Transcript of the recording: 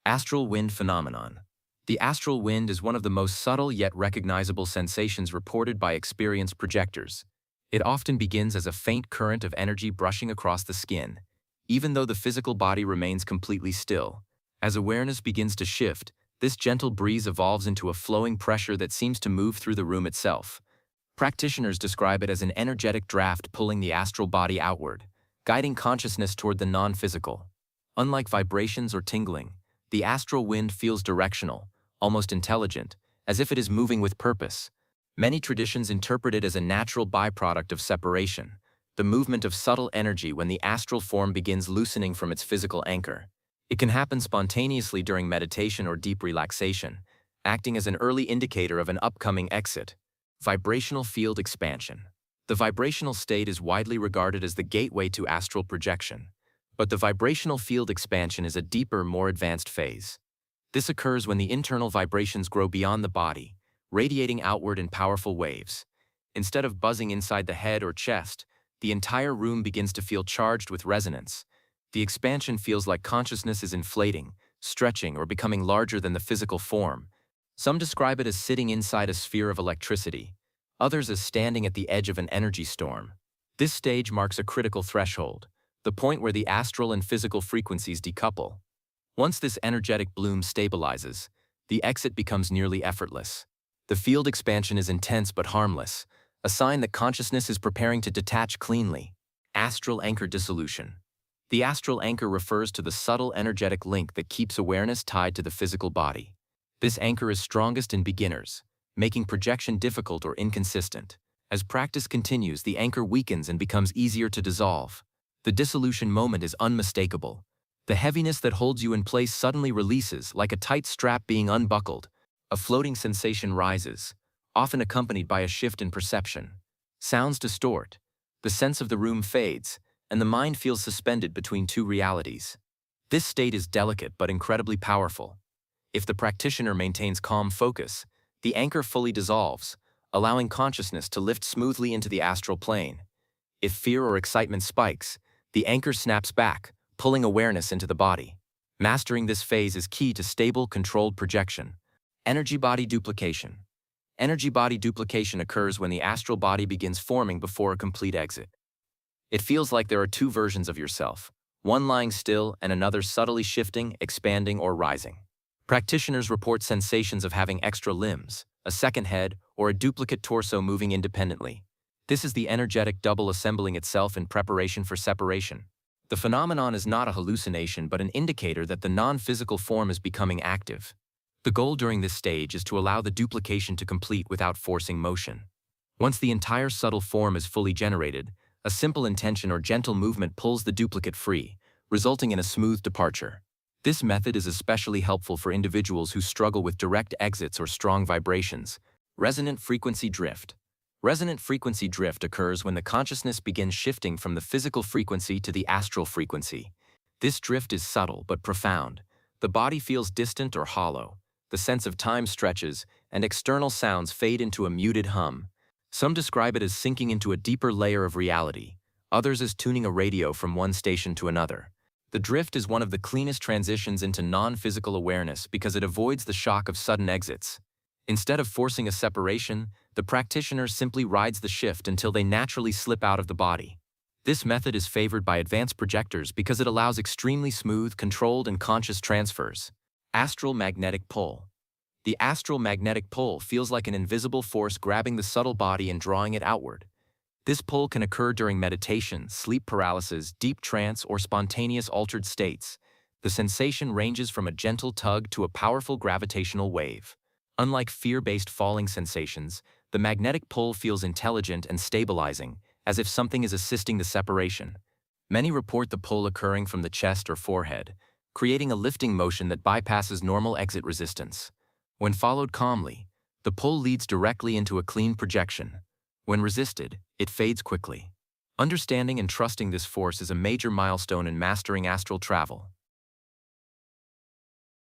Astral Wind Phenomenon. The astral wind is one of the most subtle yet recognizable sensations reported by experienced projectors. It often begins as a faint current of energy brushing across the skin, even though the physical body remains completely still. As awareness begins to shift, this gentle breeze evolves into a flowing pressure that seems to move through the room itself. Practitioners describe it as an energetic draft pulling the astral body outward, guiding consciousness toward the non-physical. Unlike vibrations or tingling, the astral wind feels directional, almost intelligent, as if it is moving with purpose. Many traditions interpret it as a natural byproduct of separation, the movement of subtle energy when the astral form begins loosening from its physical anchor. It can happen spontaneously during meditation or deep relaxation, acting as an early indicator of an upcoming exit. Vibrational Field Expansion. The vibrational state is widely regarded as the gateway to astral projection. But the vibrational field expansion is a deeper, more advanced phase. This occurs when the internal vibrations grow beyond the body, radiating outward in powerful waves. Instead of buzzing inside the head or chest, the entire room begins to feel charged with resonance. The expansion feels like consciousness is inflating, stretching, or becoming larger than the physical form. Some describe it as sitting inside a sphere of electricity, others as standing at the edge of an energy storm. This stage marks a critical threshold, the point where the astral and physical frequencies decouple. Once this energetic bloom stabilizes, the exit becomes nearly effortless. The field expansion is intense but harmless, a sign that consciousness is preparing to detach cleanly. Astral Anchor Dissolution. The astral anchor refers to the subtle energetic link that keeps awareness tied to the physical body. This anchor is strongest in beginners, making projection difficult or inconsistent. As practice continues, the anchor weakens and becomes easier to dissolve. The dissolution moment is unmistakable. The heaviness that holds you in place suddenly releases, like a tight strap being unbuckled. A floating sensation rises, often accompanied by a shift in perception. Sounds distort, the sense of the room fades, and the mind feels suspended between two realities. This state is delicate but incredibly powerful. If the practitioner maintains calm focus, the anchor fully dissolves, allowing consciousness to lift smoothly into the astral plane. If fear or excitement spikes, the anchor snaps back, pulling awareness into the body. Mastering this phase is key to stable, controlled projection. Energy body duplication. Energy body duplication occurs when the astral body begins forming before a complete exit. It feels like there are two versions of yourself, one lying still and another subtly shifting, expanding, or rising. Practitioners report sensations of having extra limbs, a second head, or a duplicate torso moving independently. This is the energetic double assembling itself in preparation for separation. The phenomenon is not a hallucination but an indicator that the non-physical form is becoming active. The goal during this stage is to allow the duplication to complete without forcing motion. Once the entire subtle form is fully generated, a simple intention or gentle movement pulls the duplicate free, resulting in a smooth departure. This method is especially helpful for individuals who struggle with direct exits or strong vibrations. Resonant Frequency Drift. Resonant frequency drift occurs when the consciousness begins shifting from the physical frequency to the astral frequency. This drift is subtle but profound. The body feels distant or hollow. The sense of time stretches, and external sounds fade into a muted hum. Some describe it as sinking into a deeper layer of reality, others as tuning a radio from one station to another. The drift is one of the cleanest transitions into non-physical awareness because it avoids the shock of sudden exits. Instead of forcing a separation, the practitioner simply rides the shift until they naturally slip out of the body. This method is favored by advanced projectors because it allows extremely smooth, controlled, and conscious transfers. Astral Magnetic Pull. The astral magnetic pull feels like an invisible force grabbing the subtle body and drawing it outward. This pull can occur during meditation, sleep paralysis, deep trance, or spontaneous altered states. The sensation ranges from a gentle tug to a powerful gravitational wave. Unlike fear-based falling sensations, the magnetic pull feels intelligent and stabilizing, as if something is assisting the separation. Many report the pull occurring from the chest or forehead, creating a lifting motion that bypasses normal exit resistance. When followed calmly, the pull leads directly into a clean projection. When resisted, it fades quickly. Understanding and trusting this force is a major milestone in mastering astral travel.